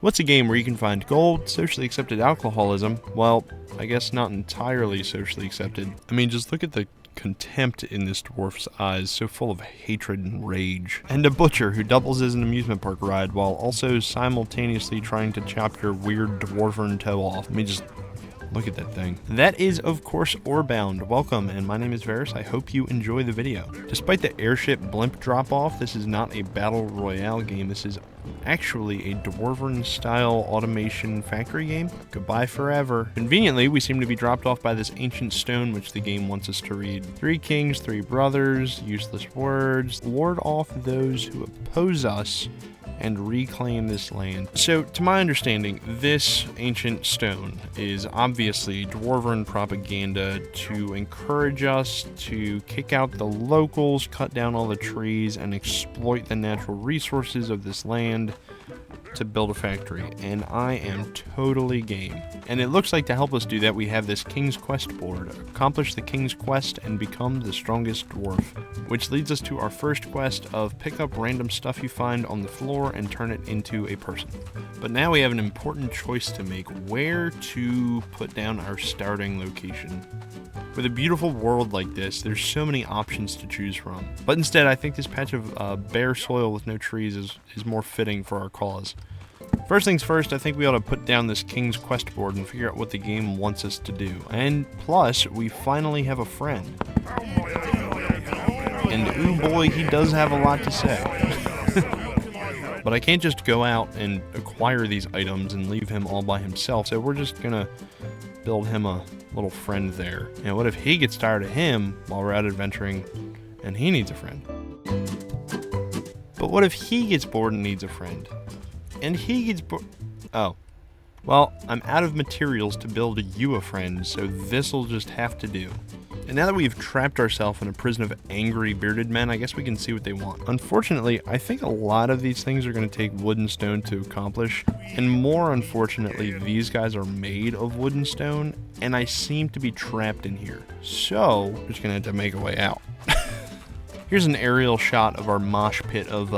What's a game where you can find gold, socially accepted alcoholism? Well, I guess not entirely socially accepted. I mean, just look at the contempt in this dwarf's eyes, so full of hatred and rage. And a butcher who doubles as an amusement park ride while also simultaneously trying to chop your weird dwarven toe off. I mean, just look at that thing. That is, of course, OreBound. Welcome, and my name is Varus. I hope you enjoy the video. Despite the airship blimp drop-off, this is not a battle royale game. This is actually a dwarven-style automation factory game. Goodbye forever. Conveniently, we seem to be dropped off by this ancient stone which the game wants us to read. 3 kings, 3 brothers, useless words, ward off those who oppose us, and reclaim this land. So, to my understanding, this ancient stone is obviously dwarven propaganda to encourage us to kick out the locals, cut down all the trees, and exploit the natural resources of this land to build a factory, and I am totally game. And it looks like to help us do that, we have this King's Quest board. Accomplish the King's Quest and become the strongest dwarf. Which leads us to our first quest of pick up random stuff you find on the floor and turn it into a person. But now we have an important choice to make, where to put down our starting location. With a beautiful world like this, there's so many options to choose from. But instead, I think this patch of bare soil with no trees is more fitting for our cause. First things first, I think we ought to put down this King's Quest board and figure out what the game wants us to do. And plus, we finally have a friend. And ooh boy, he does have a lot to say. But I can't just go out and acquire these items and leave him all by himself, so we're just gonna build him a little friend there. And what if he gets tired of him while we're out adventuring and he needs a friend? But what if he gets bored and needs a friend? And he gets bored. Oh. Well, I'm out of materials to build you a friend, so this'll just have to do. And now that we've trapped ourselves in a prison of angry bearded men, I guess we can see what they want. Unfortunately, I think a lot of these things are going to take wood and stone to accomplish. And more unfortunately, these guys are made of wood and stone, and I seem to be trapped in here. So, we're just going to have to make a way out. Here's an aerial shot of our mosh pit of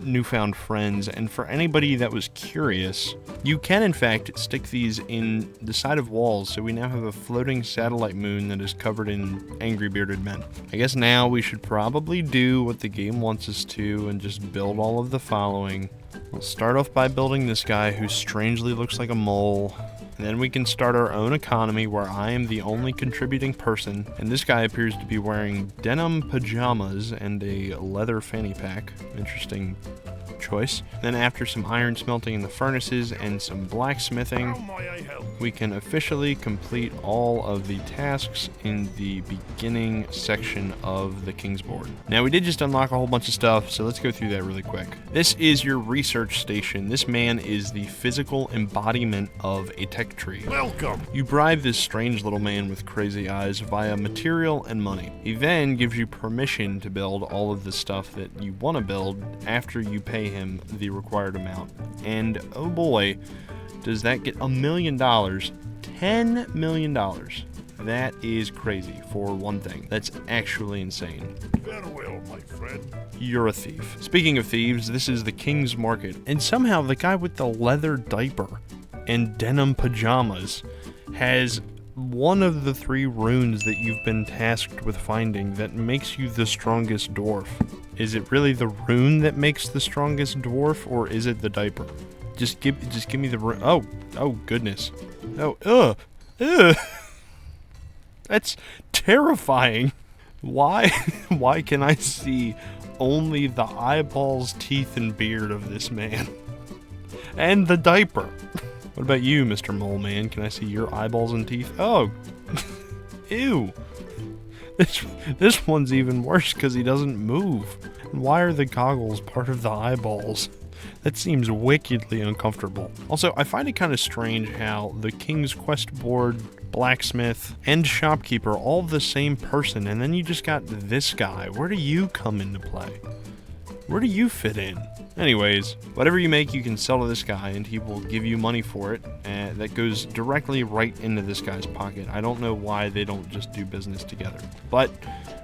newfound friends, and for anybody that was curious, you can in fact stick these in the side of walls, so we now have a floating satellite moon that is covered in angry bearded men. I guess now we should probably do what the game wants us to and just build all of the following. We'll start off by building this guy who strangely looks like a mole. And then we can start our own economy where I am the only contributing person, and this guy appears to be wearing denim pajamas and a leather fanny pack. Interesting choice. Then after some iron smelting in the furnaces and some blacksmithing, we can officially complete all of the tasks in the beginning section of the King's Board. Now we did just unlock a whole bunch of stuff, so let's go through that really quick. This is your research station. This man is the physical embodiment of a tech tree. Welcome! You bribe this strange little man with crazy eyes via material and money. He then gives you permission to build all of the stuff that you want to build after you pay him the required amount. And oh boy, does that get $1 million, $10 million. That is crazy for one thing. That's actually insane. Farewell, my friend. You're a thief. Speaking of thieves, this is the King's Market, and somehow the guy with the leather diaper and denim pajamas has one of the 3 runes that you've been tasked with finding that makes you the strongest dwarf. Is it really the rune that makes the strongest dwarf, or is it the diaper? Just give me the rune. Oh goodness. Oh, ugh. That's terrifying. Why can I see only the eyeballs, teeth, and beard of this man? And the diaper. What about you, Mr. Mole Man? Can I see your eyeballs and teeth? Oh, ew. This one's even worse because he doesn't move. And why are the goggles part of the eyeballs? That seems wickedly uncomfortable. Also, I find it kind of strange how the King's Quest board, blacksmith, and shopkeeper all the same person, and then you just got this guy. Where do you come into play? Where do you fit in? Anyways, whatever you make, you can sell to this guy, and he will give you money for it. That goes directly right into this guy's pocket. I don't know why they don't just do business together, but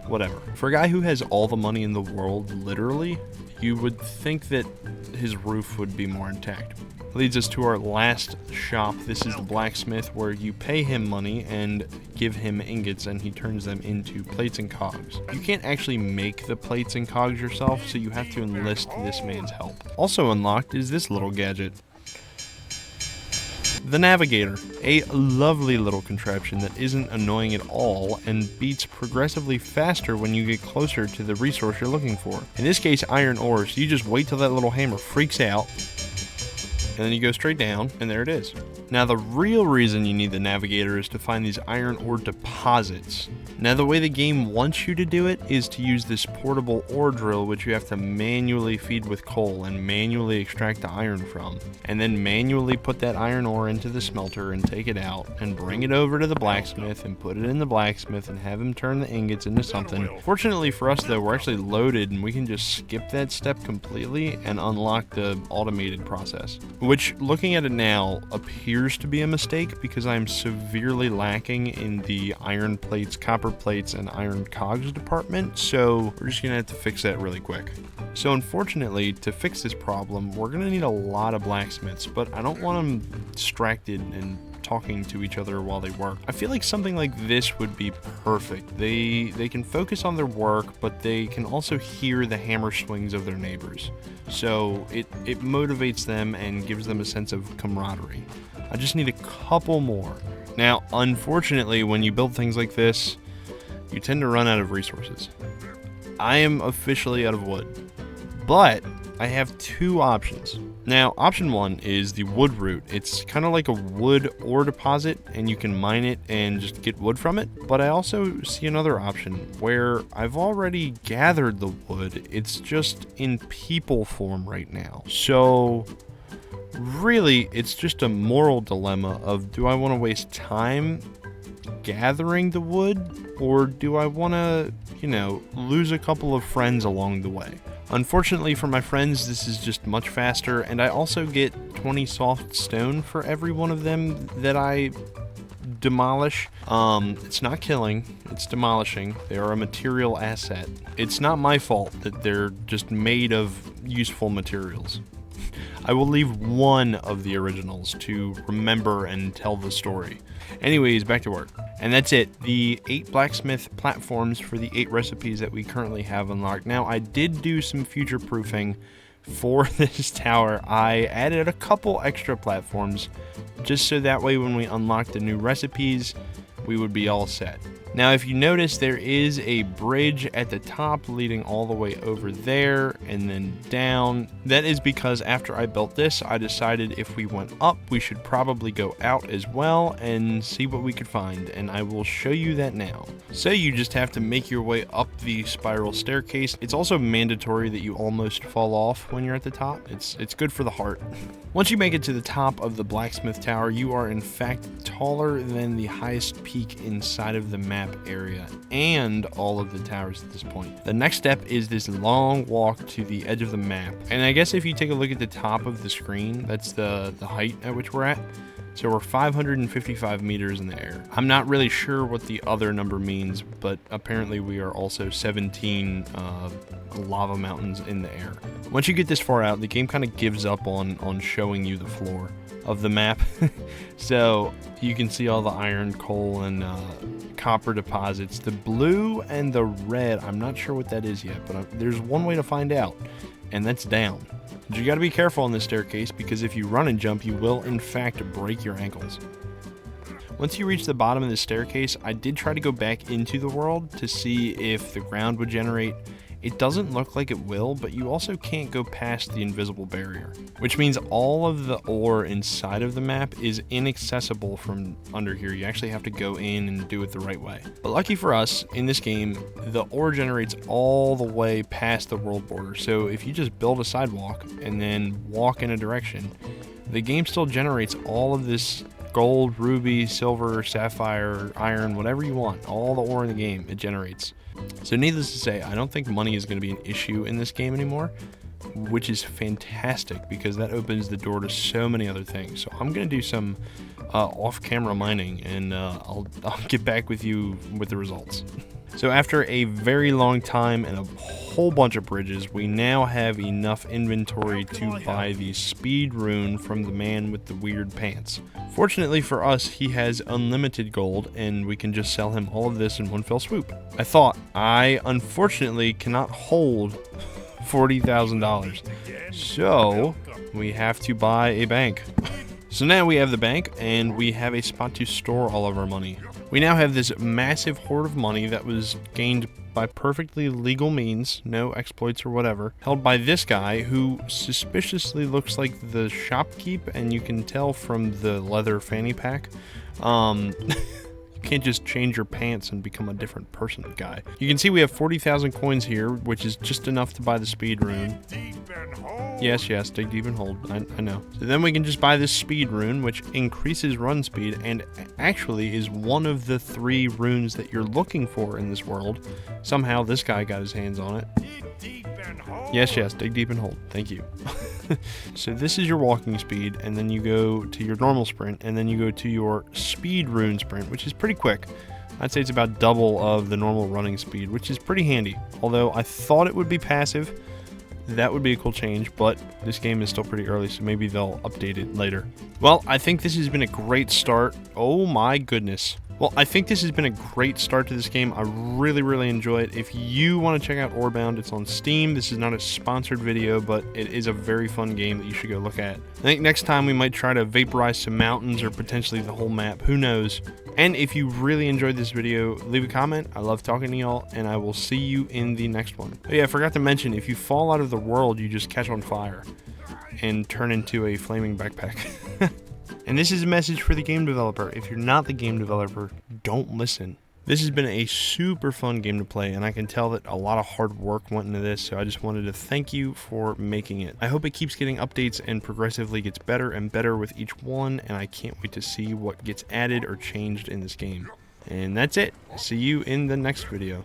whatever. For a guy who has all the money in the world, literally, you would think that his roof would be more intact. Leads us to our last shop. This is the blacksmith, where you pay him money and give him ingots and he turns them into plates and cogs. You can't actually make the plates and cogs yourself, so you have to enlist this man's help. Also unlocked is this little gadget. The Navigator, a lovely little contraption that isn't annoying at all and beats progressively faster when you get closer to the resource you're looking for. In this case, iron ore, so you just wait till that little hammer freaks out, and then you go straight down, and there it is. Now, the real reason you need the Navigator is to find these iron ore deposits. Now, the way the game wants you to do it is to use this portable ore drill, which you have to manually feed with coal and manually extract the iron from, and then manually put that iron ore into the smelter and take it out and bring it over to the blacksmith and put it in the blacksmith and have him turn the ingots into something. Fortunately for us, though, we're actually loaded and we can just skip that step completely and unlock the automated process, which, looking at it now, appears to be a mistake because I'm severely lacking in the iron plates, copper plates, and iron cogs department, so we're just gonna have to fix that really quick. So unfortunately, to fix this problem, we're gonna need a lot of blacksmiths, but I don't want them distracted and talking to each other while they work. I feel like something like this would be perfect. They can focus on their work, but they can also hear the hammer swings of their neighbors. So it motivates them and gives them a sense of camaraderie. I just need a couple more. Now, unfortunately, when you build things like this, you tend to run out of resources. I am officially out of wood, but I have two options. Now, option one is the wood route. It's kind of like a wood ore deposit, and you can mine it and just get wood from it. But I also see another option where I've already gathered the wood. It's just in people form right now. So really, it's just a moral dilemma of, do I want to waste time gathering the wood, or do I want to, lose a couple of friends along the way? Unfortunately for my friends, this is just much faster, and I also get 20 soft stone for every one of them that I demolish. It's not killing, it's demolishing. They are a material asset. It's not my fault that they're just made of useful materials. I will leave one of the originals to remember and tell the story. Anyways, back to work. And that's it. The 8 blacksmith platforms for the 8 recipes that we currently have unlocked. Now, I did do some future proofing for this tower. I added a couple extra platforms just so that way when we unlock the new recipes, we would be all set. Now, if you notice, there is a bridge at the top leading all the way over there and then down. That is because after I built this, I decided if we went up, we should probably go out as well and see what we could find, and I will show you that now. So you just have to make your way up the spiral staircase. It's also mandatory that you almost fall off when you're at the top. It's good for the heart. Once you make it to the top of the blacksmith tower, you are in fact taller than the highest peak inside of the map area and all of the towers at this point. The next step is this long walk to the edge of the map, and I guess if you take a look at the top of the screen, that's the height at which we're at. So we're 555 meters in the air. I'm not really sure what the other number means, but apparently we are also 17 lava mountains in the air. Once you get this far out, the game kind of gives up on showing you the floor of the map. So you can see all the iron, coal, and copper deposits. The blue and the red, I'm not sure what that is yet, but there's one way to find out, and that's down. But you got to be careful on this staircase, because if you run and jump, you will in fact break your ankles. Once you reach the bottom of the staircase, I did try to go back into the world to see if the ground would generate. It doesn't look like it will, but you also can't go past the invisible barrier, which means all of the ore inside of the map is inaccessible from under here. You actually have to go in and do it the right way. But lucky for us, in this game, the ore generates all the way past the world border. So if you just build a sidewalk and then walk in a direction, the game still generates all of this gold, ruby, silver, sapphire, iron, whatever you want. All the ore in the game, it generates. So needless to say, I don't think money is going to be an issue in this game anymore, which is fantastic because that opens the door to so many other things. So I'm going to do some off-camera mining, and I'll get back with you with the results. So after a very long time and a whole bunch of bridges, we now have enough inventory to buy the speed rune from the man with the weird pants. Fortunately for us, he has unlimited gold and we can just sell him all of this in one fell swoop. I unfortunately cannot hold $40,000. So we have to buy a bank. So now we have the bank, and we have a spot to store all of our money. We now have this massive hoard of money that was gained by perfectly legal means, no exploits or whatever, held by this guy who suspiciously looks like the shopkeep, and you can tell from the leather fanny pack. You can't just change your pants and become a different person, guy. You can see we have 40,000 coins here, which is just enough to buy the speed rune. Yes, dig deep and hold. I know. So then we can just buy this speed rune, which increases run speed and actually is one of the 3 runes that you're looking for in this world. Somehow this guy got his hands on it. Yes, dig deep and hold. Thank you. So this is your walking speed, and then you go to your normal sprint, and then you go to your speed rune sprint, which is pretty quick. I'd say it's about double of the normal running speed, which is pretty handy. Although I thought it would be passive. That would be a cool change, but this game is still pretty early, so maybe they'll update it later. Well, I think this has been a great start. Oh my goodness. Well, I think this has been a great start to this game. I really enjoy it. If you want to check out OreBound, it's on Steam. This is not a sponsored video, but it is a very fun game that you should go look at. I think next time we might try to vaporize some mountains or potentially the whole map. Who knows? And if you really enjoyed this video, leave a comment. I love talking to y'all, and I will see you in the next one. Oh yeah, I forgot to mention, if you fall out of the world, you just catch on fire and turn into a flaming backpack. And this is a message for the game developer. If you're not the game developer, don't listen. This has been a super fun game to play, and I can tell that a lot of hard work went into this, so I just wanted to thank you for making it. I hope it keeps getting updates and progressively gets better and better with each one, and I can't wait to see what gets added or changed in this game. And that's it. See you in the next video.